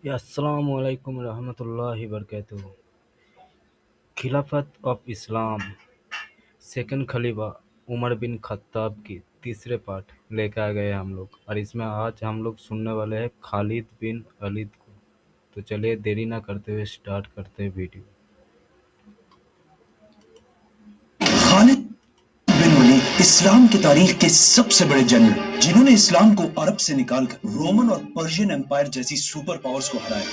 السلام علیکم ورحمۃ اللہ وبرکاتہ۔ خلافت آف اسلام سیکنڈ خلیفہ عمر بن خطاب کی تیسرے پارٹ لے کے آ گئے ہم لوگ، اور اس میں آج ہم لوگ سننے والے ہیں خالد بن ولید کو۔ تو چلیے دیری نہ کرتے ہوئے سٹارٹ کرتے ہیں ویڈیو۔ خالد بن ولید اسلام کی تاریخ کے سب سے بڑے جنرل جنہوں نے اسلام کو عرب سے نکال کر رومن اور پرشین امپائر جیسی سپر پاورز کو ہرایا۔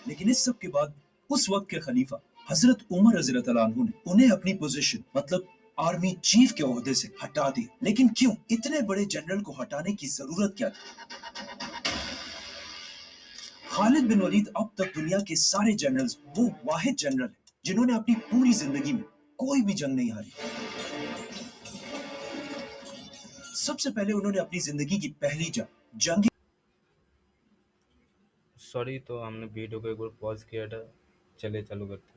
لیکن اس سب کے بعد اس وقت کے خلیفہ حضرت عمر رضی اللہ عنہ نے انہیں اپنی پوزیشن مطلب آرمی چیف کے عہدے سے ہٹا دی۔ لیکن کیوں؟ اتنے بڑے جنرل کو ہٹانے کی ضرورت کیا تھی؟ خالد بن ولید اب تک دنیا کے سارے جنرلز وہ واحد جنرل ہیں جنہوں نے اپنی پوری زندگی میں کوئی بھی جنگ نہیں ہاری۔ سب سے پہلے انہوں نے اپنی زندگی کی پہلی جنگ سوری، تو ہم نے ویڈیو کو ایک بار پاز کیا تھا، چلے چالو کرتے ہیں۔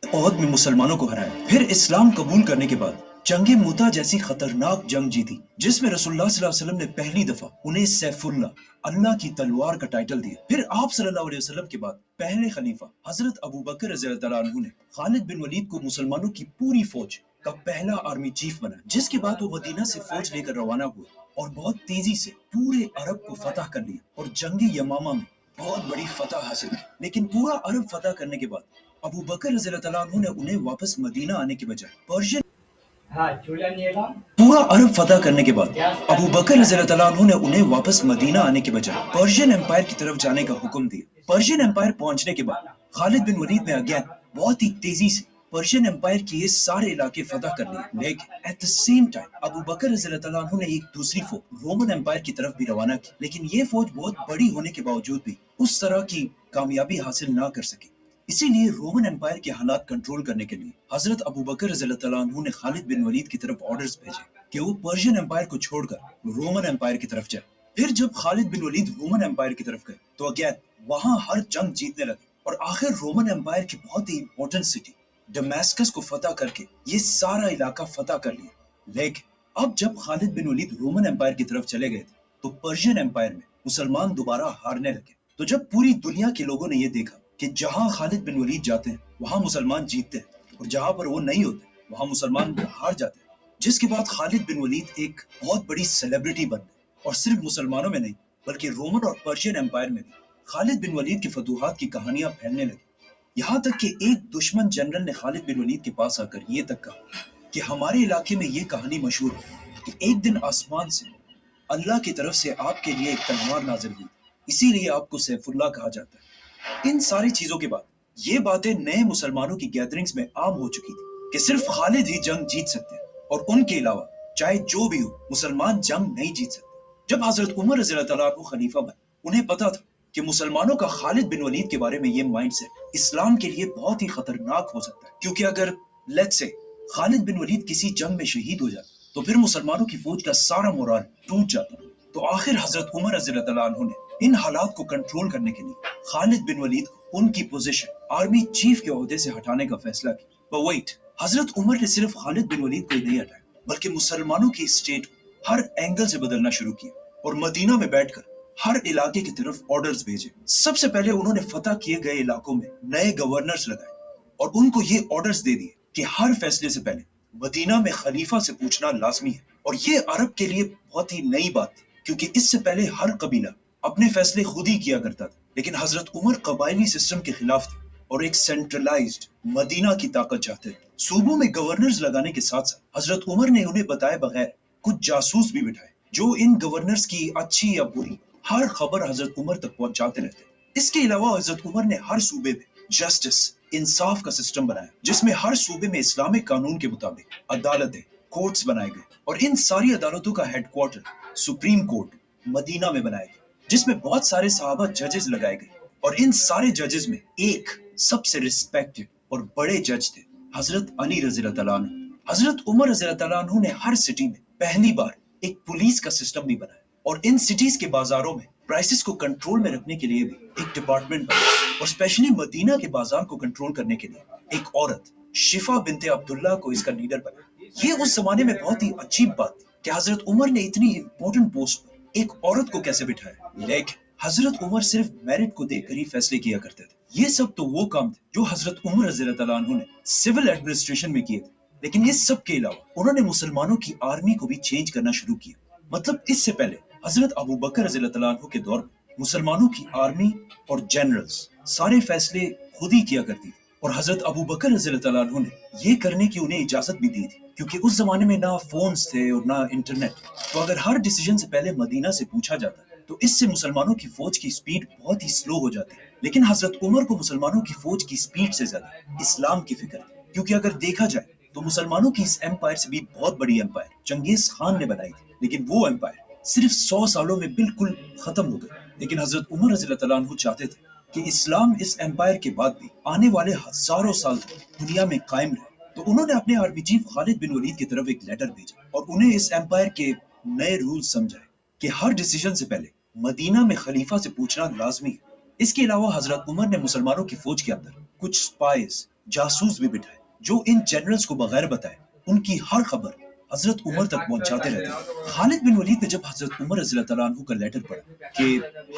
عہد میں مسلمانوں کو ہرایا، پھر اسلام قبول کرنے کے بعد جنگ موتا جیسی خطرناک جنگ جیتی جس میں رسول اللہ صلی اللہ علیہ وسلم نے پہلی دفعہ انہیں سیف اللہ کی تلوار کا ٹائٹل دیا۔ پھر آپ صلی اللہ علیہ وسلم کے بعد پہلے خلیفہ حضرت ابو بکر رضی اللہ عنہ نے خالد بن ولید کو مسلمانوں کی پوری فوج کا پہلا آرمی چیف بنا، جس کے بعد وہ مدینہ سے فوج لے کر روانہ ہوئے اور بہت تیزی سے پورے عرب کو فتح کر لیا اور جنگ یمامہ میں بہت بڑی فتح حاصل کی۔ لیکن پورا عرب فتح کرنے کے بعد ابو بکر رضی اللہ عنہ نے انہیں واپس مدینہ آنے کے بجائے پورا عرب فتح کرنے کے بعد ابو بکر رضی اللہ عنہ نے انہیں واپس مدینہ آنے کے بجائے پرشین امپائر کی طرف جانے کا حکم دیا۔ پرشین امپائر پہنچنے کے بعد خالد بن ولید نے اگین بہت ہی تیزی سے پرشین امپائر کے یہ سارے علاقے فتح کر لیے، لیکن ایٹ دا سیم ٹائم ابو بکر رضی اللہ عنہ نے ایک دوسری فوج رومن امپائر کی طرف بھی روانہ کی، لیکن یہ فوج بہت بڑی ہونے کے باوجود بھی اس طرح کی کامیابی حاصل نہ کر سکی۔ اسی لیے رومن امپائر کے حالات کنٹرول کرنے کے لیے حضرت ابو بکر رضی اللہ عنہ نے خالد بن ولید کی طرف آرڈرز بھیجے کہ وہ پرشین امپائر کو چھوڑ کر رومن امپائر کی طرف جائے۔ پھر جب خالد بن ولید رومن امپائر کی طرف گئے تو اگین وہاں ہر جنگ جیتنے لگے اور آخر رومن امپائر کی بہت ہی امپورٹنٹ سٹی ڈمیسکس کو فتح کر کے یہ سارا علاقہ فتح کر لیا۔ لیکن اب جب خالد بن ولید رومن امپائر کی طرف چلے گئے تھے تو پرشین امپائر میں مسلمان دوبارہ ہارنے لگے۔ تو جب پوری دنیا کے لوگوں نے یہ دیکھا کہ جہاں خالد بن ولید جاتے ہیں وہاں مسلمان جیتتے ہیں اور جہاں پر وہ نہیں ہوتے وہاں مسلمان ہار جاتے ہیں، جس کے بعد خالد بن ولید ایک بہت بڑی سیلیبریٹی بن گئے، اور صرف مسلمانوں میں نہیں بلکہ رومن اور پرشین امپائر میں بھی خالد بن ولید کی فتوحات کی کہانیاں پھیلنے لگی۔ یہاں تک کہ ایک دشمن جنرل نے خالد بن ولید کے پاس آ کر یہ تک کہا کہ ہمارے علاقے میں یہ کہانی مشہور ہے کہ ایک دن آسمان سے اللہ کی طرف سے آپ کے لیے ایک تلوار نازل ہوئی، اسی لیے آپ کو سیف اللہ کہا جاتا ہے۔ ان ساری چیزوں کے بعد یہ باتیں نئے مسلمانوں کی گیدرنگز میں عام ہو چکی تھی کہ صرف خالد ہی جنگ جیت سکتے ہیں اور ان کے علاوہ چاہے جو بھی ہو مسلمان جنگ نہیں جیت سکتے۔ جب حضرت عمر رضی اللہ عنہ خلیفہ بنے انہیں پتا تھا کہ مسلمانوں کا خالد بن ولید کے بارے میں یہ مائنڈ سیٹ اسلام کے لیے بہت ہی خطرناک ہو سکتا ہے، کیونکہ اگر لیٹ سے خالد بن ولید کسی جنگ میں شہید ہو جاتا تو پھر مسلمانوں کی فوج کا سارا مورال ٹوٹ جاتا۔ تو آخر حضرت عمر رضی اللہ عنہ نے ان حالات کو کنٹرول کرنے کے لیے خالد بن ولید کو ان کی پوزیشن آرمی چیف کے عہدے سے ہٹانے کا فیصلہ کیا۔ But wait، حضرت عمر نے صرف خالد بن ولید کو ہی نہیں ہٹایا بلکہ مسلمانوں کی اسٹیٹ کو ہر اینگل سے بدلنا شروع کیا اور مدینہ میں بیٹھ کر ہر علاقے کی طرف آرڈرز بھیجے۔ سب سے پہلے انہوں نے فتح کیے گئے علاقوں میں نئے گورنرز لگائے اور ان کو یہ آرڈرز دے دیے کہ ہر فیصلے سے پہلے مدینہ میں خلیفہ سے پوچھنا لازمی ہے، اور یہ عرب کے لیے بہت ہی نئی بات تھی کیونکہ اس سے پہلے ہر قبیلہ اپنے فیصلے خود ہی کیا کرتا تھا، لیکن حضرت عمر قبائلی سسٹم کے خلاف تھے اور ایک سینٹرلائزڈ مدینہ کی طاقت چاہتے تھے۔ صوبوں میں گورنرز لگانے کے ساتھ ساتھ حضرت عمر نے انہیں بتائے بغیر کچھ جاسوس بھی بٹھائے جو ان گورنرز کی اچھی یا بری ہر خبر حضرت عمر تک پہنچاتے رہتے۔ اس کے علاوہ حضرت عمر نے ہر صوبے میں جسٹس انصاف کا سسٹم بنایا جس میں ہر صوبے میں اسلامک قانون کے مطابق عدالتیں کورٹس بنائے گئے، اور ان ساری عدالتوں کا ہیڈ کوارٹر سپریم کورٹ مدینہ میں بنایا گیا جس میں بہت سارے صحابہ ججز لگائے گئے، اور ان سارے ججز میں ایک سب سے ریسپیکٹڈ اور بڑے جج تھے حضرت علی رضی اللہ عنہ۔ حضرت عمر رضی اللہ عنہ نے ہر سٹی میں پہلی بار ایک پولیس کا سسٹم بھی بنایا، اور ان سٹیز کے بازاروں میں پرائسز کو کنٹرول میں رکھنے کے لیے بھی ایک ڈپارٹمنٹ بنا، اور اسپیشلی مدینہ کے بازار کو کنٹرول کرنے کے لیے ایک عورت شفا بنت عبداللہ کو اس کا لیڈر بنا۔ ये उस जमाने में बहुत ही अजीब बात थी कि हजरत उमर ने इतनी इंपॉर्टेंट पोस्ट पर एक औरत को कैसे बिठाया, लेकिन हजरत उमर सिर्फ मेरिट को देखकर ही फैसले किया करते थे। ये सब तो वो काम थे जो हजरत उमर रज़ी अल्लाह तआला अन्हु ने सिविल एडमिनिस्ट्रेशन में किए थे, लेकिन इस सब के अलावा उन्होंने मुसलमानों की आर्मी को भी चेंज करना शुरू किया। मतलब इससे पहले हजरत अबू बकर रज़ी अल्लाह तआला अन्हु के दौर में मुसलमानों की आर्मी और जनरल्स सारे फैसले खुद ही किया करती थी, और हजरत अबू बकर रज़ी अल्लाह तआला अन्हु ने ये करने की उन्हें इजाजत भी दी थी, क्योंकि उस जमाने में ना फोन्स थे और ना इंटरनेट। तो अगर हर डिसीजन से पहले मदीना से पूछा जाता तो इससे मुसलमानों की फौज की स्पीड बहुत ही स्लो हो जाती। लेकिन हजरत उमर को मुसलमानों की फौज की स्पीड से ज्यादा इस्लाम की फिक्र थी, क्योंकि अगर देखा जाए तो मुसलमानों की इस एम्पायर से भी बहुत बड़ी एम्पायर चंगेज खान ने बनाई थी, लेकिन वो एम्पायर सिर्फ 100 सालों में बिल्कुल खत्म हो गई। लेकिन हजरत उमर रज़ी अल्लाह तआला अन्हु चाहते थे कि इस्लाम इस एम्पायर के बाद भी आने वाले हजारों साल तक दुनिया में कायम रहे। तो उन्होंने अपने आर्मी चीफ खालिद बिन वलीद की तरफ एक लेटर भेजा और उन्हें इस एम्पायर के नए रूल समझाए कि हर डिसीजन से पहले मदीना में खलीफा से पूछना लाजमी है। इसके अलावा हजरत उमर ने मुसलमानों की फौज के अंदर कुछ स्पाइस जासूस भी बिठाए जो इन जनरल्स को बगैर बताए उनकी हर खबर हजरत उमर तक पहुंचाते रहते। खालिद बिन वलीद ने जब हजरत उमर रज़ी अल्लाह तआला अन्हु का लेटर पढ़ा कि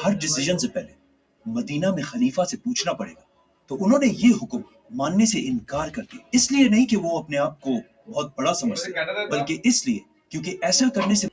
हर डिसीजन से पहले मदीना में खलीफा से पूछना पड़ेगा, तो उन्होंने ये हुक्म मानने से इनकार कर दिया। इसलिए नहीं कि वो अपने आप को बहुत बड़ा समझते, बल्कि इसलिए क्योंकि ऐसा करने से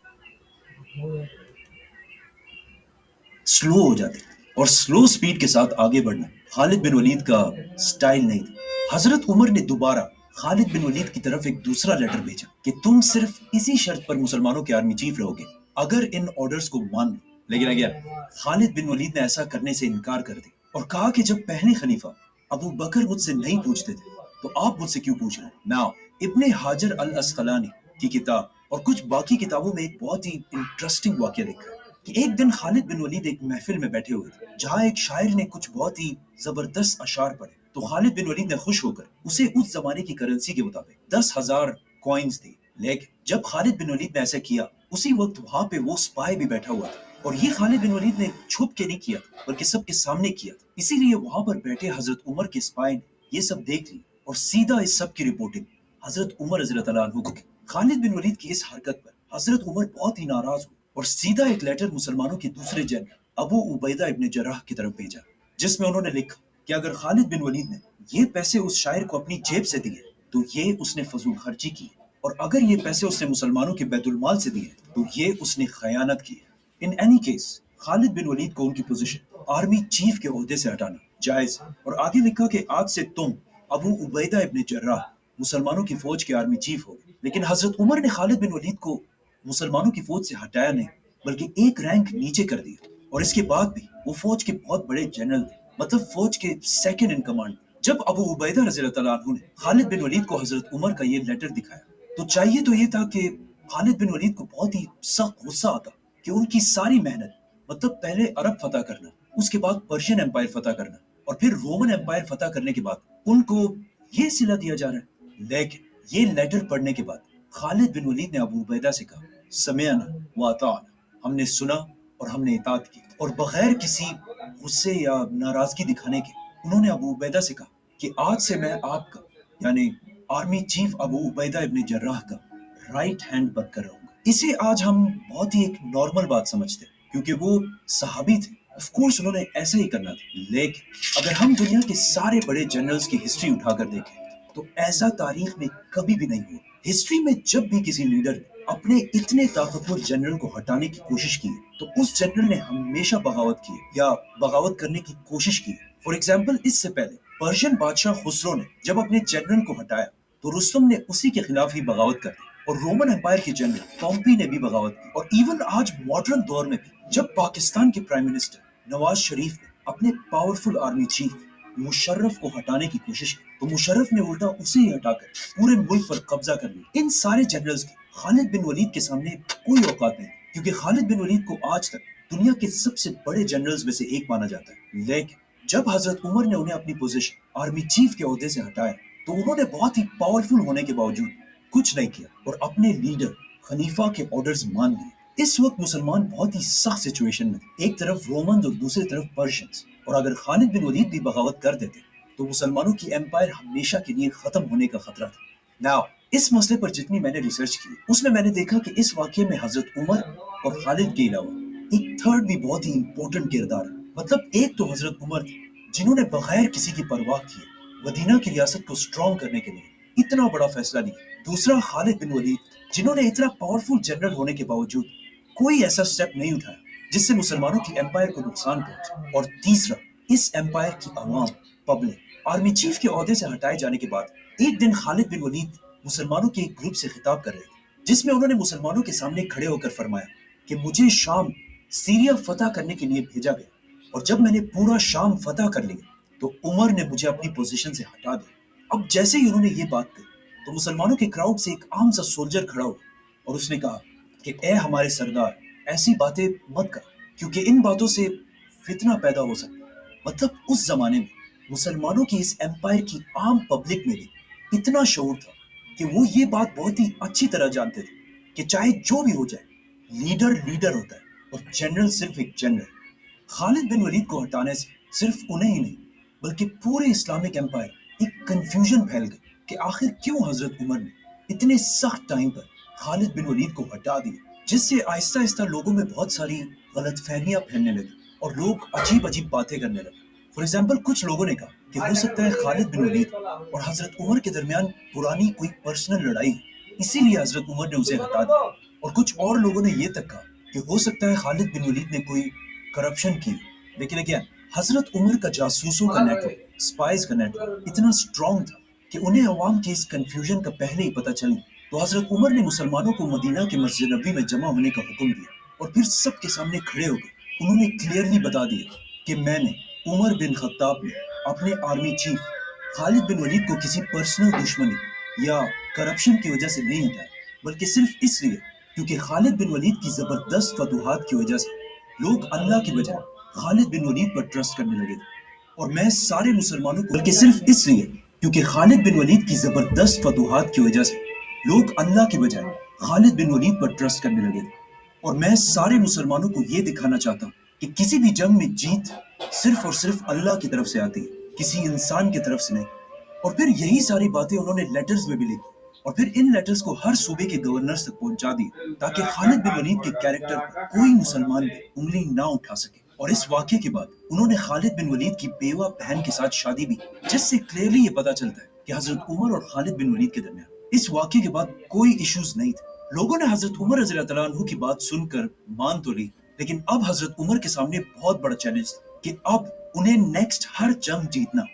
स्लो हो जाते, और स्लो स्पीड के साथ आगे बढ़ना खालिद बिन वलीद का स्टाइल नहीं था। हजरत उमर ने दोबारा खालिद बिन वलीद की तरफ एक दूसरा लेटर भेजा कि तुम सिर्फ इसी शर्त पर मुसलमानों के आर्मी चीफ रहोगे अगर इन ऑर्डर्स को मान लो। लेकिन अगेन खालिद बिन वलीद ने ऐसा करने से इनकार कर दिया और कहा कि जब पहले खलीफा अबू बकर मुझसे नहीं पूछते थे तो आप मुझसे क्यों पूछ रहे हैं। नाउ इब्ने हाजर अल अस्कलानी की किताब और कुछ बाकी किताबों में एक बहुत ही इंटरेस्टिंग वाकया लिखा है कि एक दिन खालिद बिन वलीद एक महफिल में बैठे हुए थे जहां एक शायर ने कुछ बहुत ही जबरदस्त अशार पढ़े। तो खालिद बिन वलीद ने खुश होकर उसे उस जमाने की करेंसी के मुताबिक 10,000 कॉइन्स दी। लेकिन जब खालिद बिन वलीद ने ऐसा किया उसी वक्त वहां पे वो स्पाई भी बैठा हुआ था, और ये खालिद बिन वलीद ने छुप के नहीं किया बल्कि सबके सामने किया। इसीलिए वहां पर बैठे हजरत उमर के स्पाई ने ये सब देख ली और सीधा इस सब की रिपोर्टिंग हजरत उमर रज़ी अल्लाह अन्हु को की। खालिद बिन वलीद की इस हरकत पर हजरत उमर बहुत ही नाराज हुए और सीधा एक लेटर मुसलमानों के दूसरे जनरल अबू उबैदा इब्ने जर्राह की तरफ भेजा, जिसमें उन्होंने लिखा कि अगर खालिद बिन वलीद ने ये पैसे उस शायर को अपनी जेब से दिए तो ये उसने फजूल खर्ची की, और अगर ये पैसे उसने मुसलमानों के बैतुल माल से दिए तो ये उसने खयानत की। इन एनी केस खालिद बिन वलीद को उनकी पोजीशन आर्मी चीफ के ओहदे से हटाना जायज है, और आगे लिखा कि आज से तुम अबू उबैदा इब्ने जर्राह मुसलमानों की फौज के आर्मी चीफ हो। लेकिन हजरत उमर ने खालिद बिन वलीद को मुसलमानों की फौज से हटाया नहीं बल्कि एक रैंक नीचे कर दिया, और इसके बाद भी वो फौज के बहुत बड़े जनरल थे, मतलब फौज के सेकंड इन कमांड। जब अबू उबैदा रज़ी अल्लाह तआला अन्हु ने खालिद बिन वलीद को हजरत उमर का ये लेटर दिखाया तो चाहिए तो ये था कि खालिद बिन वलीद को बहुत ही सख्त गुस्सा आता कि उनकी सारी मेहनत, मतलब पहले अरब फतह करना, उसके बाद पर्शियन एम्पायर फतह करना और फिर रोमन एम्पायर फतह करने के बाद उनको ये सिला दिया जा रहा है। लेकिन ये लेटर पढ़ने के बाद खालिद बिन वलीद ने अबू उबैदा से कहा, समिअना व अताअना, हमने सुना और हमने इताअत की। और बगैर किसी गुस्से या नाराजगी दिखाने के उन्होंने अबू उबैदा से कहा कि आज से मैं आपका यानी आर्मी चीफ अबू उबैदा इब्ने जर्राह का राइट हैंड बनकर रहूंगा। इसे आज हम बहुत ही एक नॉर्मल बात समझते हैं क्योंकि वो सहाबी थे, ऑफ कोर्स उन्होंने ऐसा ही करना था। लेकिन अगर हम दुनिया के सारे बड़े जनरल्स की हिस्ट्री उठाकर देखें तो ऐसा तारीख में कभी भी नहीं हुआ। हिस्ट्री में जब भी किसी लीडर ने अपने इतने ताकतवर जनरल को हटाने की कोशिश की तो उस जनरल ने हमेशा बगावत की या बगावत करने की कोशिश की। फॉर एग्जाम्पल इससे पहले पर्शियन बादशाह खुसरो ने जब अपने जनरल को हटाया तो रुस्तम ने उसी के खिलाफ ही बगावत कर दी, और रोमन एम्पायर के जनरल पॉम्पी ने भी बगावत की। और इवन आज मॉडर्न दौर में भी जब पाकिस्तान के प्राइम मिनिस्टर नवाज शरीफ ने अपने पावरफुल आर्मी चीफ मुशर्रफ को हटाने की कोशिश की तो मुशर्रफ ने उल्टा उसे ही हटाकर पूरे मुल्क पर कब्जा कर लिया। इन सारे जनरल्स की खालिद बिन वलीद के सामने कोई औकात नहीं, क्योंकि खालिद बिन वलीद को आज तक दुनिया के सबसे बड़े जनरल्स में से एक माना जाता है। लेकिन जब हजरत उमर ने उन्हें अपनी पोजीशन आर्मी चीफ के ओहदे से हटाया तो उन्होंने बहुत ही पावरफुल होने के बावजूद कुछ नहीं किया और अपने लीडर खलीफा के ऑर्डर्स मान लिए। इस वक्त मुसलमान बहुत ही सख्त सिचुएशन में थे, एक तरफ रोमन और दूसरी तरफ पर्शियंस, और अगर खालिद बिन वलीद भी बगावत कर देते तो मुसलमानों की एम्पायर हमेशा के लिए खत्म होने का खतरा था। नाउ इस मसले पर जितनी मैंने रिसर्च की उसमें मैंने देखा कि इस वाकये में हजरत उमर और खालिद के अलावा एक थर्ड भी बहुत ही इंपॉर्टेंट किरदार है। मतलब एक तो हजरत उमर थे जिन्होंने बगैर किसी की परवाह किए मदीना की रियासत को स्ट्रॉन्ग करने के लिए इतना बड़ा फैसला लिया। दूसरा खालिद बिन वलीद जिन्होंने इतना पावरफुल जनरल होने के बावजूद कोई ऐसा स्टेप नहीं उठाया जिससे मुसलमानों की एम्पायर को नुकसान पहुंचे। और तीसरा इस एम्पायर की आवाम पब्लिक आर्मी चीफ के ओहदे से हटाए जाने के बाद एक दिन खालिद बिन वलीद मुसलमानों के एक ग्रुप से खिताब कर रहे थे जिसमें उन्होंने मुसलमानों के सामने खड़े होकर फरमाया कि मुझे शाम सीरिया फतह करने के लिए भेजा गया और जब मैंने पूरा शाम फतह कर लिया तो उमर ने मुझे अपनी पोजीशन से हटा दिया। अब जैसे ही उन्होंने ये बात कही तो मुसलमानों के क्राउड से एक आम सा सोल्जर खड़ा हुआ और उसने कहा कि ए हमारे सरदार ऐसी बातें मत कर क्योंकि इन बातों से फितना पैदा हो सकता है। मतलब उस जमाने में मुसलमानों की इस एम्पायर की आम पब्लिक में भी इतना शऊर था कि वो ये बात बहुत ही अच्छी तरह जानते थे कि चाहे जो भी हो जाए लीडर लीडर होता है और जनरल सिर्फ एक जनरल। खालिद बिन वलीद को हटाने से सिर्फ उन्हें ही नहीं बल्कि पूरे इस्लामिक एम्पायर एक कंफ्यूजन फैल गई कि आखिर क्यों हजरत उमर ने इतने सख्त टाइम पर खालिद बिन वलीद को हटा दिया, जिससे आहिस्ता आहिस्ता लोगों में बहुत सारी गलत फहमियां फैलने लगी और लोग अजीब अजीब बातें करने लगे। फॉर एग्जाम्पल कुछ लोगों ने कहा कि हो सकता है खालिद बिन वलीद और हजरत उमर के दरमियान पुरानी कोई पर्सनल लड़ाई है इसीलिए हजरत उमर ने उसे हटा दिया। और कुछ और लोगों ने यह तक कहा कि हो सकता है खालिद बिन वलीद ने कोई करप्शन की। लेकिन अगेन हजरत उमर का जासूसों का नेटवर्क स्पाइस का नेटवर्क इतना स्ट्रांग था कि उन्हें अवाम के इस कंफ्यूजन का पहले ही पता चल गया। तो हजरत उमर ने मुसलमानों को मदीना के मस्जिद नबी में जमा होने का हुक्म दिया और फिर सबके सामने खड़े होकर उन्होंने क्लियरली बता दिया कि मैंने उमर बिन खत्ताब ने अपने आर्मी चीफ खालिद बिन वलीद को किसी पर्सनल दुश्मनी या करप्शन की वजह से नहीं हटाया बल्कि सिर्फ इसलिए क्योंकि खालिद बिन वलीद की जबरदस्त फतूहात की वजह से लोग अल्लाह की बजाय खालिद बिन वलीद पर ट्रस्ट करने लगे थे। और मैं सारे मुसलमानों को बल्कि सिर्फ इसलिए क्योंकि खालिद बिन वलीद की जबरदस्त फतूहात की वजह से लोग अल्लाह की बजाय खालिद बिन वलीद पर ट्रस्ट करने लगे थे। और मैं सारे मुसलमानों को यह दिखाना चाहता हूँ कि किसी भी जंग में जीत सिर्फ और सिर्फ अल्लाह की तरफ से आती है, किसी इंसान की तरफ से नहीं। और फिर यही सारी बातें उन्होंने लेटर्स में भी लिखी और फिर इन लेटर्स को हर सूबे के गवर्नर तक पहुंचा दी ताकि खालिद बिन वलीद के कैरेक्टर पर कोई मुसलमान भी उंगली ना उठा सके। और इस वाक्य के बाद उन्होंने खालिद बिन वलीद की बेवा बहन के साथ शादी भी, जिससे क्लियरली ये पता चलता है कि हजरत उमर और खालिद बिन वलीद के दरमियान इस वाक्य के बाद कोई इश्यूज नहीं थे। लोगों ने हजरत उमर रज़ी अल्लाह तआला अन्हु की बात सुनकर मान तो ली, लेकिन अब हजरत उमर के सामने बहुत बड़ा चैलेंज था कि अब उन्हें नेक्स्ट हर जंग जीतना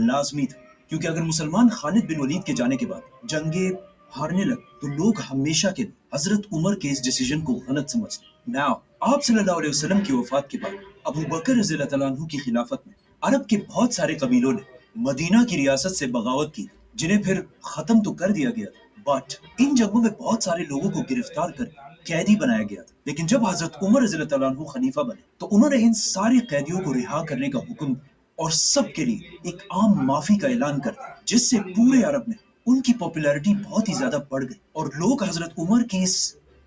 लाजमी था। क्योंकि अगर मुसलमान खालिद बिन वलीद के जाने के बाद जंगे हारने लगे तो लोग हमेशा के लिए हजरत उमर के इस डिसीजन को गलत समझते। नाउ आप सल्लल्लाहु अलैहि वसल्लम की वफात के बाद अबू बकर रज़ी अल्लाह तआला अन्हु की खिलाफत में अरब के बहुत सारे कबीलों ने मदीना की रियासत से बगावत की, जिन्हें फिर खत्म तो कर दिया गया, बट इन जंगों में बहुत सारे लोगों को गिरफ्तार कर कैदी बनाया गया था। लेकिन जब हजरत उमर रज़ी अल्लाह तआला अन्हु खलीफा बने तो उन्होंने इन सारे कैदियों को रिहा करने का हुक्म दिया और सबके लिए एक आम माफी का ऐलान कर दिया, जिससे पूरे अरब में उनकी पॉपुलैरिटी बहुत ही ज्यादा बढ़ गई और लोग हजरत उमर की इस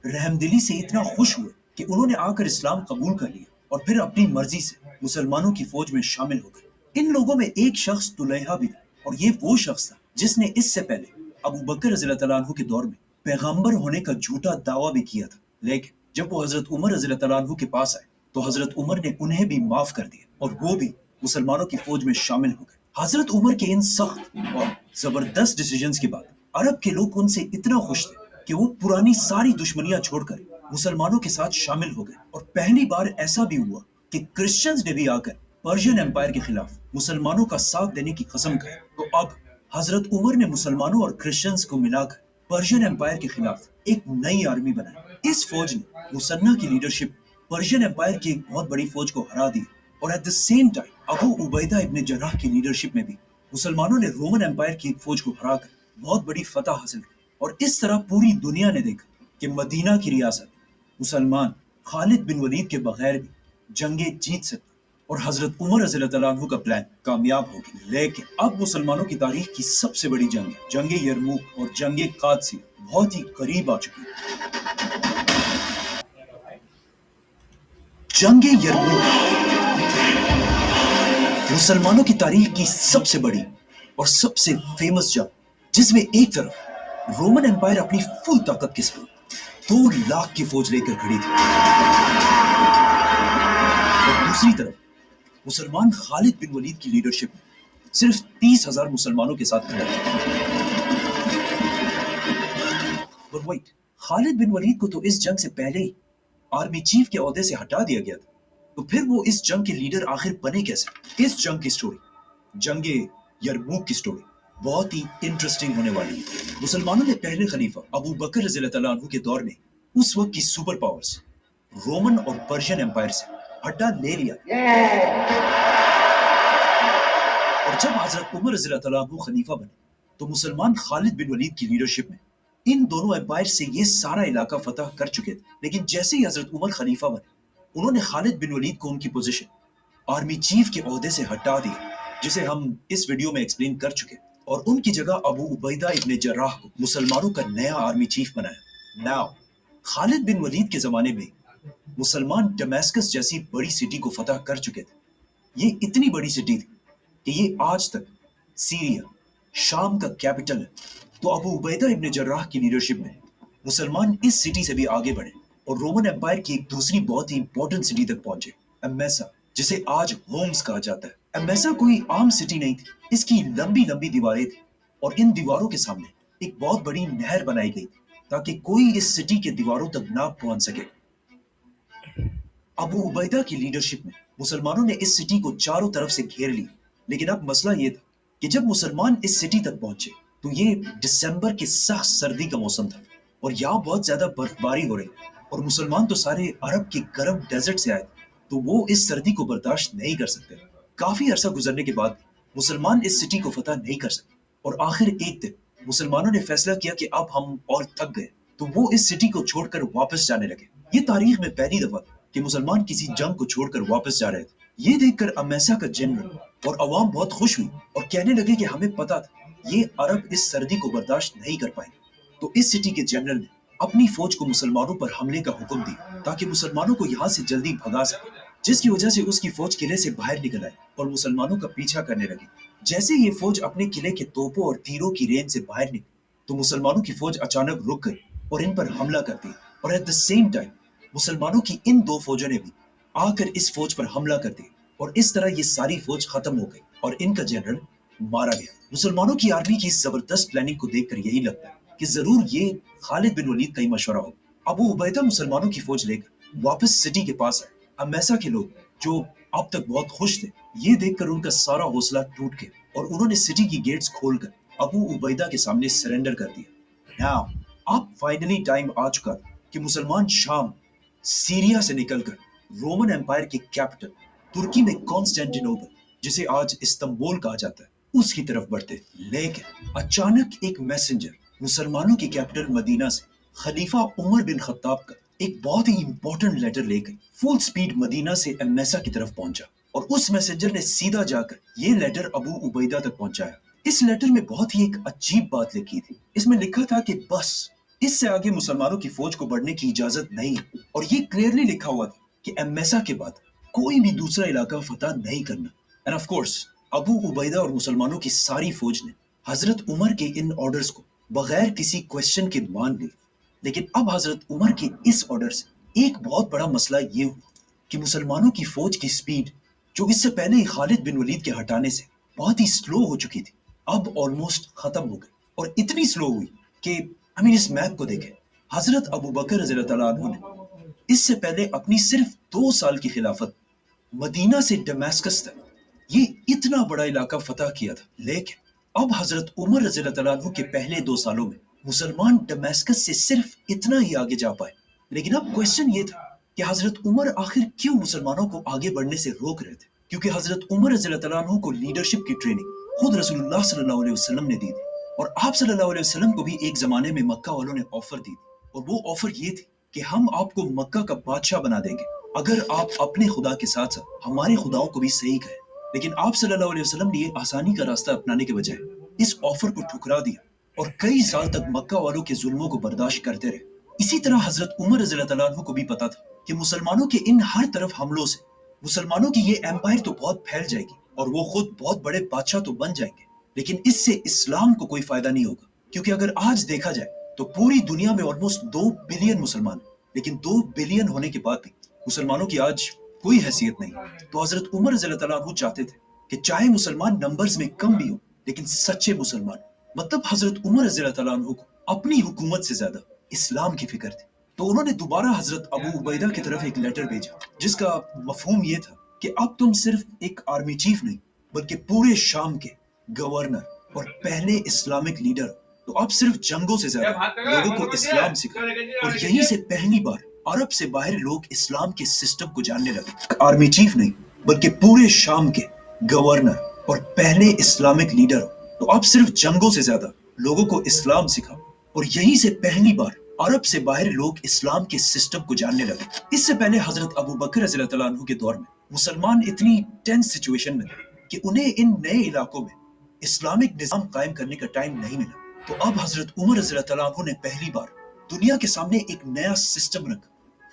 रहमदिली से इतना खुश हुए कि उन्होंने आकर इस्लाम कबूल कर लिया और फिर अपनी मर्जी से मुसलमानों की फौज में शामिल हो गए। इन लोगों में एक शख्स तुलैहा भी था और ये वो शख्स था जिसने इससे पहले अबू बकर रज़ी अल्लाह तआला अन्हु के दौर में पैगंबर होने का झूठा दावा भी किया था। लेकिन जब वो हजरत उमर रज़ी अल्लाह तआला अन्हु के पास आए तो हजरत उमर ने उन्हें भी माफ कर दिया और वो भी मुसलमानों की फौज में शामिल हो गए। हजरत उमर के इन सख्त और जबरदस्त डिसीजंस के बाद अरब के लोग उनसे इतना खुश थे कि वो पुरानी सारी दुश्मनियां छोड़कर मुसलमानों के साथ शामिल हो गए। और पहली बार ऐसा भी हुआ कि क्रिश्चियंस ने भी आकर पर्शियन एम्पायर के खिलाफ मुसलमानों का साथ देने की कसम खाई। तो अब हजरत उमर ने मुसलमानों और क्रिश्चियंस को मिलाकर पर्शियन एम्पायर के खिलाफ एक नई आर्मी बनाई। इस फौज ने मुसन्ना की लीडरशिप पर्शियन एम्पायर की एक बहुत बड़ी फौज को हरा दी और at the same time Abu Ubaida इब्न जर्राह की लीडरशिप में भी मुसलमानों ने रोमन एम्पायर की एक फौज को हराकर बहुत बड़ी फतह हासिल की। और इस तरह पूरी दुनिया ने देखा कि मदीना की रियासत मुसलमान खालिद बिन वलीद के बगैर भी जंगे जीत सकते और हजरत उमर रज़ी अल्लाह तआला अन्हु का प्लान कामयाब हो गया। लेकिन अब मुसलमानों की तारीख की सबसे बड़ी जंग जंगे यरमूक और जंगे कादसिया बहुत ही करीब आ चुकी है। जंगे यरमूक मुसलमानों की तारीख की सबसे बड़ी और सबसे फेमस जंग, जिसमें एक तरफ रोमन एम्पायर अपनी फुल ताकत के साथ 2 लाख की फौज लेकर खड़ी थी और दूसरी तरफ मुसलमान खालिद बिन वलीद की लीडरशिप में सिर्फ 30,000 मुसलमानों के साथ खड़ा था। But wait, खालिद बिन वलीद को तो इस जंग से पहले ही आर्मी चीफ के ओहदे से हटा दिया गया था, तो फिर वो इस जंग के लीडर आखिर बने कैसे? इस जंग की स्टोरी, जंगे यरमूक की स्टोरी बहुत ही इंटरेस्टिंग होने वाली है। मुसलमानों ने पहले खलीफा अबू बकर रज़ियल्लाहु तआला अन्हु के दौर में उस वक्त की सुपर पावर्स रोमन और पर्शियन एम्पायर से हटा ले लिया और जब हजरत उमर रज़ियल्लाहु तआला अन्हु खलीफा बने तो मुसलमान खालिद बिन वलीद की लीडरशिप में इन दोनों एम्पायर से ये सारा इलाका फतह कर चुके थे। लेकिन जैसे ही हजरत उमर खलीफा बने उन्होंने खालिद बिन वलीद को उनकी पोजीशन आर्मी चीफ के ओहदे से हटा दिया, जिसे हम इस वीडियो में एक्सप्लेन कर चुके, और उनकी जगह अबू उबैदा इब्ने जर्राह को मुसलमानों का नया आर्मी चीफ बनाया। नाउ खालिद बिन वलीद के जमाने में मुसलमान डमस्कस जैसी बड़ी सिटी को फतह कर चुके थे। ये इतनी बड़ी सिटी थी कि ये आज तक सीरिया, शाम का कैपिटल है। तो अबू उबैदा इब्ने जर्राह की लीडरशिप में मुसलमान इस सिटी से भी आगे बढ़े और रोमन एम्पायर की एक दूसरी बहुत ही इंपॉर्टेंट सिटी तक पहुंचे, एमेसा, जिसे आज होम्स कहा जाता है। एमेसा कोई आम सिटी नहीं थी, इसकी लंबी लंबी दीवारें थी और इन दीवारों के सामने एक बहुत बड़ी नहर बनाई गई ताकि कोई इस सिटी के दीवारों तक ना पहुंच सके। अबू उबैदा की लीडरशिप में मुसलमानों ने इस सिटी को चारों तरफ से घेर लिया, लेकिन अब मसला ये था कि जब मुसलमान इस सिटी तक पहुंचे तो ये दिसंबर की सख्त सर्दी का मौसम था और यहाँ बहुत ज्यादा बर्फबारी हो रही, और मुसलमान तो सारे अरब के गर्म डेजर्ट से आए, तो वो इस सर्दी को बर्दाश्त नहीं कर सकते। काफी अरसा गुजरने के बाद मुसलमान इस सिटी को फतह नहीं कर सके और आखिर एक दिन मुसलमानों ने फैसला किया कि अब हम और थक गए, तो वो इस सिटी को छोड़कर वापस जाने लगे। ये तारीख में पहली दफा था कि मुसलमान किसी जंग को छोड़कर वापस जा रहे थे। ये देखकर अमेसा का जनरल और अवाम बहुत खुश हुई और कहने लगे कि हमें पता था ये अरब इस सर्दी को बर्दाश्त नहीं कर पाएंगे। तो इस सिटी के जनरल ने अपनी फौज को मुसलमानों पर हमले का हुक्म दिया ताकि मुसलमानों को यहाँ से जल्दी भगा सके, जिसकी वजह से उसकी फौज किले से बाहर निकल आई और मुसलमानों का पीछा करने लगी। जैसे ये फौज अपने किले के तोपों और तीरों की रेंज से बाहर निकली तो मुसलमानों की फौज अचानक रुक गई और इन पर हमला कर दिया, और एट द सेम टाइम मुसलमानों की इन दो फौजों ने भी आकर इस फौज पर हमला कर दिया और इस तरह ये सारी फौज खत्म हो गई और इनका जनरल मारा गया। मुसलमानों की आर्मी की इस जबरदस्त प्लानिंग को देखकर यही लगता है कि जरूर ये खालिद बिन वलीद का ही मशवरा हो। अबू उबैदा मुसलमानों की फौज लेकर वापस सिटी के पास आए। अमेसा के लोग जो अब तक बहुत खुश थे, ये देखकर उनका सारा हौसला टूट गया और उन्होंने सिटी की गेट्स खोलकर अबू उबैदा के सामने सरेंडर कर दिया। नाउ अब फाइनली टाइम आ चुका था कि मुसलमान शाम, सीरिया से निकलकर रोमन एम्पायर की कैपिटल तुर्की में कॉन्स्टेंटिनोपल, जिसे आज इस्तांबुल कहा जाता है, उसकी तरफ बढ़ते। लेकिन अचानक एक मैसेंजर मुसलमानों की कैपिटल मदीना से खलीफा उमर बिन खत्ताब का एक बहुत ही इंपॉर्टेंट लेटर लेकर फुल स्पीड मदीना से एमेसा की तरफ पहुंचा और उस मैसेंजर ने सीधा जाकर ये लेटर अबू उबैदा तक पहुंचाया। इस लेटर में बहुत ही एक अजीब बात लिखी थी। इसमें लिखा था कि बस इससे आगे मुसलमानों की फौज को बढ़ने की इजाजत नहीं है, और ये क्लियरली लिखा हुआ था कि एमेसा के बाद कोई भी दूसरा इलाका फतह नहीं करना। End of course Abu Ubaida और मुसलमानों की सारी फौज ने हजरत उमर के इन ऑर्डर्स को बगैर किसी क्वेश्चन के मान लिया। लेकिन अब हजरत उमर के इस ऑर्डर से एक बहुत बड़ा मसला ये हुआ कि मुसलमानों की फौज की स्पीड, जो इससे पहले ही खालिद बिन वलीद के हटाने से बहुत ही स्लो हो चुकी थी, अब ऑलमोस्ट खत्म हो गई, और इतनी स्लो हुई कि इस मैप को देखें। हजरत अबू बकर रज़ियल्लाहु तआला अन्हु ने इससे पहले अपनी सिर्फ 2 साल की खिलाफत मदीना से दमिश्क तक ये इतना बड़ा इलाका फतह किया था। लेकिन अब हजरत उमर रज़ियल्लाहु तआला अन्हु के पहले 2 सालों में मुसलमान दमिश्क से सिर्फ इतना ही आगे जा पाए। लेकिन अब क्वेश्चन ये था कि हजरत उमर आखिर क्यों मुसलमानों को आगे बढ़ने से रोक रहे थे, क्योंकि हजरत उमर रज़ियल्लाहु तआला अन्हु को लीडरशिप की ट्रेनिंग खुद रसूलुल्लाह सल्लल्लाहु अलैहि वसल्लम ने दी थी, और आप सल्लल्लाहु अलैहि वसल्लम को भी एक जमाने में मक्का वालों ने ऑफर दी थी, और वो ऑफर ये थी कि हम आपको मक्का का बादशाह बना देंगे अगर आप अपने खुदा के साथ साथ हमारे खुदाओं को भी सही कहें। लेकिन आप सल्लल्लाहु अलैहि वसल्लम ने ये आसानी का रास्ता अपनाने के बजाय इस ऑफर को ठुकरा दिया और कई साल तक मक्का वालों के जुल्मों को बर्दाश्त करते रहे। इसी तरह हजरत उमर रज़ियल्लाहु तआला अन्हु को भी पता था कि मुसलमानों के इन हर तरफ हमलों से मुसलमानों की ये एम्पायर तो बहुत फैल जाएगी और वो खुद बहुत बड़े बादशाह तो बन जाएंगे, लेकिन इससे इस्लाम को कोई फायदा नहीं होगा। क्योंकि अगर आज देखा जाए तो पूरी दुनिया में ऑलमोस्ट 2 बिलियन मुसलमान, लेकिन 2 बिलियन होने के बाद भी मुसलमानों की आज कोई हैसियत नहीं। तो हजरत उमर रज़ी अल्लाह तआला अन्हु चाहते थे कि चाहे मुसलमान नंबर्स में कम भी हो, लेकिन सच्चे मुसलमान, मतलब हजरत उमर रज़ी अल्लाह तआला अन्हु को अपनी हुकूमत से ज्यादा इस्लाम की फिक्र थी। तो उन्होंने दोबारा हजरत अबू उबैदा की तरफ एक लेटर भेजा, जिसका मफहूम ये था कि अब तुम सिर्फ एक आर्मी चीफ नहीं, बल्कि पूरे शाम के गवर्नर और पहले इस्लामिक लीडर। तो अब सिर्फ जंगों से ज्यादा लोगों को इस्लाम सिखा, और यहीं से पहली बार अरब से बाहर लोग इस्लाम के सिस्टम को जानने लगे। आर्मी चीफ नहीं, बल्कि पूरे शाम के गवर्नर और पहले इस्लामिक लीडर। तो अब सिर्फ जंगों से ज्यादा लोगों को इस्लाम सिखा, और यहीं से पहली बार अरब से बाहर लोग इस्लाम के सिस्टम को जानने लगे। इससे पहले हजरत अबू बकर रज़ी अल्लाह तआला अन्हु के दौर में मुसलमान इतनी टेंस सिचुएशन में थे कि उन्हें इन नए इलाकों में इस्लामिक निजाम कायम करने का टाइम नहीं मिला। तो अब हजरत उमर रज़ी अल्लाह तआला अन्हु ने पहली बार दुनिया के सामने एक नया सिस्टम रखा,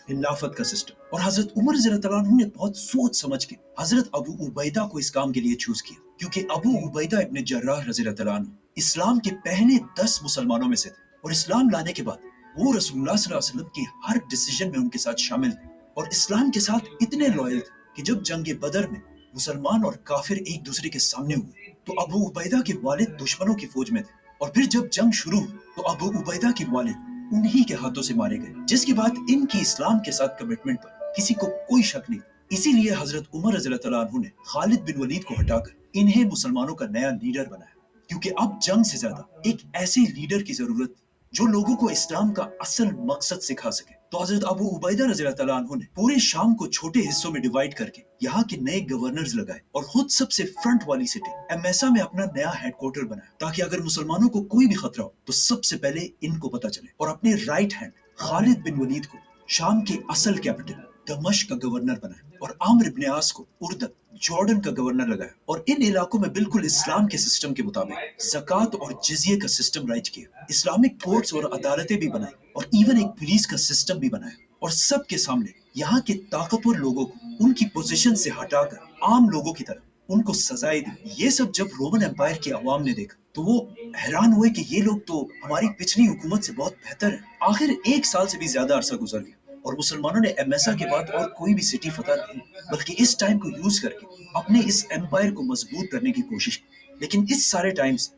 खिलाफत का सिस्टम। और हजरत उमर रज़ी अल्लाह तआला अन्हु ने बहुत सोच समझ के हजरत अबू उबैदा को इस काम के लिए चूज किया, क्योंकि अबू उबैदा इब्न जर्राह रज़ी अल्लाह तआला अन्हु इस्लाम के पहले 10 मुसलमानों में से थे, और इस्लाम लाने के बाद वो रसूलुल्लाह सल्लल्लाहु अलैहि वसल्लम के हर डिसीजन में उनके साथ शामिल थे, और इस्लाम के साथ इतने लॉयल थे कि जब जंग बदर में मुसलमान और काफिर एक दूसरे के सामने हुए तो अबू उबैदा के वालिद दुश्मनों की फौज में थे, और फिर जब जंग शुरू हुई तो अबू उबैदा के वालिद उन्हीं के हाथों से मारे गए, जिसके बाद इनकी इस्लाम के साथ कमिटमेंट पर किसी को कोई शक नहीं। इसीलिए हजरत उमर रज़ी अल्लाह तआला अन्हु ने खालिद बिन वलीद को हटाकर इन्हें मुसलमानों का नया लीडर बनाया, क्योंकि अब जंग से ज्यादा एक ऐसे लीडर की जरूरत थी जो लोगों को इस्लाम का असल मकसद सिखा सके। तो हजरत अबू उबैदा रज़ी अल्लाह तआला अन्हु ने पूरे शाम को छोटे हिस्सों में डिवाइड करके यहाँ के नए गवर्नर्स लगाए, और खुद सबसे फ्रंट वाली सिटी एमेसा में अपना नया हेडक्वार्टर बनाया, ताकि अगर मुसलमानों को कोई भी खतरा हो तो सबसे पहले इनको पता चले। और अपने राइट हैंड खालिद बिन वलीद को शाम के असल कैपिटल दमश्क का गवर्नर बनाया, और आमिर इब्न आस को उर्दन जॉर्डन का गवर्नर लगाया, और इन इलाकों में बिल्कुल इस्लाम के सिस्टम के मुताबिक ज़कात और जिज़िये का सिस्टम राइज किया, इस्लामिक कोर्ट्स और अदालतें भी बनाई, और इवन एक पुलिस का सिस्टम भी बनाया, और सबके सामने यहाँ के ताकतवर लोगों को उनकी पोजीशन से हटाकर आम लोगों की तरह उनको सजाएं दी। ये सब जब रोमन एम्पायर के अवाम ने देखा तो वो हैरान हुए कि ये लोग तो हमारी पिछली हुकूमत से बहुत बेहतर है। आखिर 1 साल से भी ज्यादा अरसा गुजर गया और मुसलमानों ने एमेसा के बाद और कोई भी सिटी फतह नहीं, बल्कि इस टाइम को यूज करके अपने इस एम्पायर को मजबूत करने की कोशिश की। लेकिन इस सारे टाइम से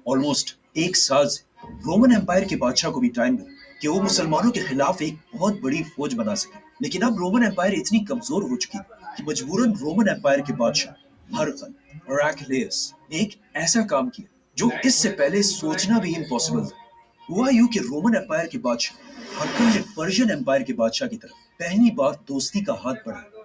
ऑलमोस्ट 1 साल से रोमन एम्पायर के बादशाह को भी टाइम मिला कि वो मुसलमानों के खिलाफ एक बहुत बड़ी फौज बना सके। लेकिन अब रोमन एम्पायर इतनी कमजोर हो चुकी कि मजबूरन रोमन एम्पायर के बादशाह हरकल हेराक्लियस ने एक ऐसा काम किया जो इससे पहले सोचना भी इम्पॉसिबल था। हुआ यूं कि रोमन एम्पायर के बादशाह हरकल ने पर्शियन एम्पायर के बादशाह की तरफ पहली बार दोस्ती का हाथ बढ़ाया,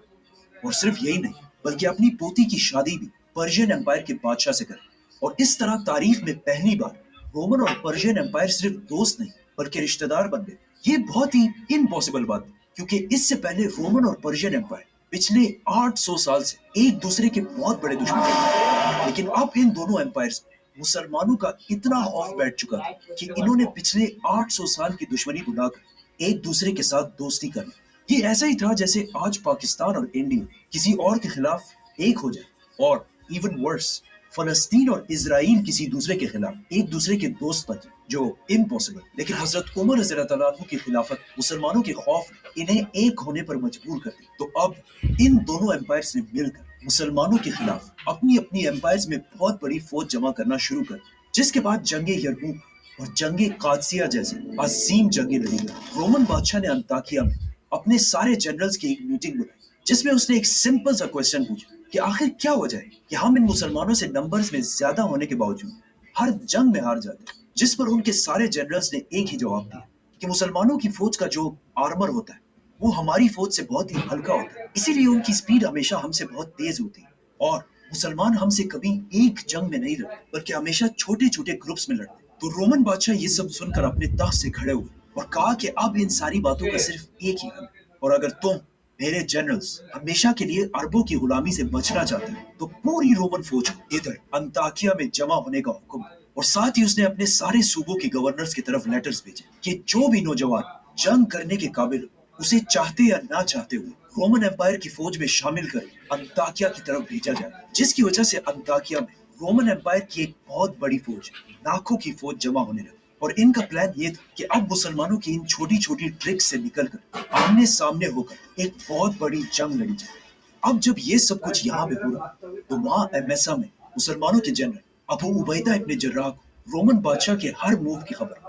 और सिर्फ यही नहीं बल्कि अपनी पोती की शादी भी पर्शियन एम्पायर के बादशाह से करी। और इस तरह तारीख में पहली बार रोमन और पर्शियन एम्पायर सिर्फ दोस्त नहीं बल्कि रिश्तेदार बन गए। ये बहुत ही इम्पॉसिबल बात है, क्योंकि इससे पहले रोमन और पर्शियन एम्पायर पिछले 800 साल से एक दूसरे के बहुत बड़े दुश्मन थे। लेकिन अब इन दोनों एम्पायर्स मुसलमानों का इतना खौफ बैठ चुका था कि इन्होंने पिछले 800 साल की दुश्मनी भुलाकर एक दूसरे के साथ दोस्ती कर ली। ये ऐसा ही था जैसे आज पाकिस्तान और इंडिया किसी और के खिलाफ एक हो जाए, और इवन वर्स फलस्तीन और इजराइल किसी दूसरे के खिलाफ एक दूसरे के दोस्त बन जाए, जो इम्पॉसिबल। लेकिन हजरत उमर रज़ी अल्लाह अन्हु की खिलाफत मुसलमानों के खौफ ने इन्हें एक होने पर मजबूर कर दी। तो अब इन दोनों एम्पायर्स ने मिलकर मुसलमानों के खिलाफ अपनी अपनी एम्पायर्स में बहुत बड़ी फौज जमा करना शुरू कर, जिसके बाद जंगे यरमूक और जंगे कादसिया जैसे अजीम जंगे लड़ी गई। रोमन बादशाह ने अंताकिया में अपने सारे जनरल्स की एक मीटिंग बुलाई, जिसमें उसने एक सिंपल सा क्वेश्चन पूछा कि आखिर क्या वजह है कि हम इन मुसलमानों से नंबर्स में ज्यादा होने के बावजूद हर जंग में हार जाते हैं। जिस पर उनके सारे जनरल्स ने एक ही जवाब दिया कि मुसलमानों की फौज का जो आर्मर होता है वो हमारी फौज से बहुत ही हल्का होता है, इसीलिए उनकी स्पीड हमेशा हमसे बहुत तेज होती है, और मुसलमान हमसे कभी एक जंग में नहीं लड़ते बल्कि हमेशा छोटे छोटे ग्रुप्स में लड़ते। तो रोमन बादशाह ये सब सुनकर अपने तख्त से खड़े हुए और कहा कि अब इन सारी बातों का सिर्फ एक ही हल है, और अगर तुम मेरे जनरल्स हमेशा के लिए अरबों की गुलामी से बचना चाहते हैं तो पूरी रोमन फौज को इधर अंताकिया में जमा होने का हुक्म दिया। और साथ ही उसने अपने सारे सूबों के गवर्नर्स की तरफ लेटर्स भेजे कि जो भी नौजवान जंग करने के काबिल उसे चाहते या ना चाहते हुए रोमन एम्पायर की फौज में शामिल कर अंताकिया की तरफ भेजा जाए, जिसकी वजह से अंताकिया में रोमन एम्पायर की एक बहुत बड़ी फौज लाखों की फौज जमा होने लगी। और इनका प्लान ये था कि अब मुसलमानों की इन छोटी छोटी ट्रिक्स से निकलकर आमने सामने होकर एक बहुत बड़ी जंग लड़ी जाए। अब जब ये सब कुछ यहाँ पे हो रहा तो वहां एमेसा में मुसलमानों के जनरल अबू उबैदा इब्न जर्राह को रोमन बादशाह के हर मूव की खबर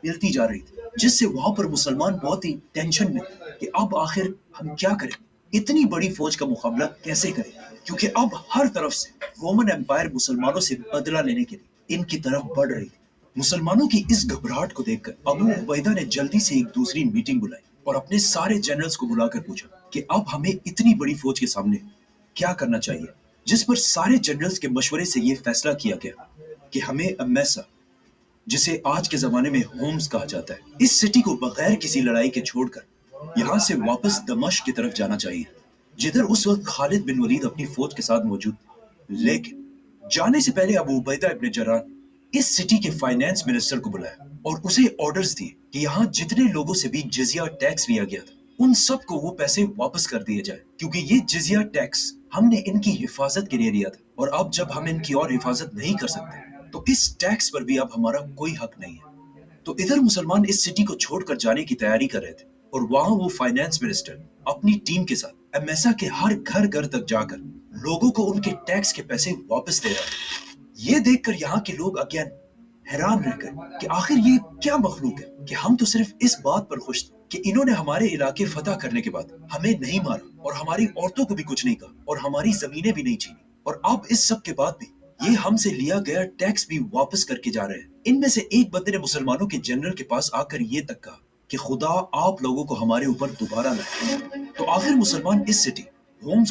मिलती जा रही थी, जिससे वहां पर मुसलमान बहुत ही टेंशन में थे कि अब आखिर हम क्या करें, इतनी बड़ी फौज का मुकाबला कैसे करें, क्योंकि अब हर तरफ से रोमन एम्पायर मुसलमानों से बदला लेने के लिए इनकी तरफ बढ़ रही थी। मुसलमानों की इस घबराहट को देखकर अबू उबैदा ने जल्दी से एक दूसरी मीटिंग बुलाई और अपने सारे जनरल्स को बुलाकर पूछा कि अब हमें इतनी बड़ी फौज के सामने क्या करना चाहिए, जिस पर सारे जनरल्स के मशवरे से यह फैसला किया गया कि हमें अमेसा, जिसे आज के जमाने में होम्स कहा जाता है, इस सिटी को बगैर किसी लड़ाई के छोड़कर यहाँ से वापस दमिश्क की तरफ जाना चाहिए, जिधर उस वक्त खालिद बिन वलीद अपनी फौज के साथ मौजूद थे। लेकिन जाने से पहले अबू उबैदा इब्न जर्राह इस सिटी के फाइनेंस मिनिस्टर को बुलाया और उसे ऑर्डर्स दिए कि यहाँ जितने लोगों से भी जिजिया टैक्स लिया गया था उन सब को वो पैसे वापस कर दिए जाए, क्योंकि ये जिजिया टैक्स हमने इनकी हिफाजत के लिए लिया था और अब जब हम इनकी और हिफाजत नहीं कर सकते तो इस टैक्स पर भी अब हमारा कोई हक नहीं है। तो इधर मुसलमान इस सिटी को छोड़कर जाने की तैयारी कर रहे थे और वहां वो फाइनेंस मिनिस्टर अपनी टीम के साथ एमेसा के हर घर घर तक जाकर लोगों को उनके टैक्स के पैसे वापस दे रहा है। ये देखकर यहाँ के लोग अगेन हैरान रह गए कि आखिर ये क्या मखलूक है कि हम तो सिर्फ इस बात पर खुश थे कि इन्होंने हमारे इलाके फतह करने के बाद हमें नहीं मारा और हमारी औरतों को भी कुछ नहीं कहा और हमारी जमीनें भी नहीं छीनी, और अब इस सब के बाद भी ये हमसे लिया गया टैक्स भी वापस करके जा रहे हैं। इनमें से एक बंदे ने मुसलमानों के जनरल के पास आकर ये तक कहा कि खुदा आप लोगों को हमारे ऊपर दोबारा लाए। तो आखिर मुसलमान इस सिटी होम्स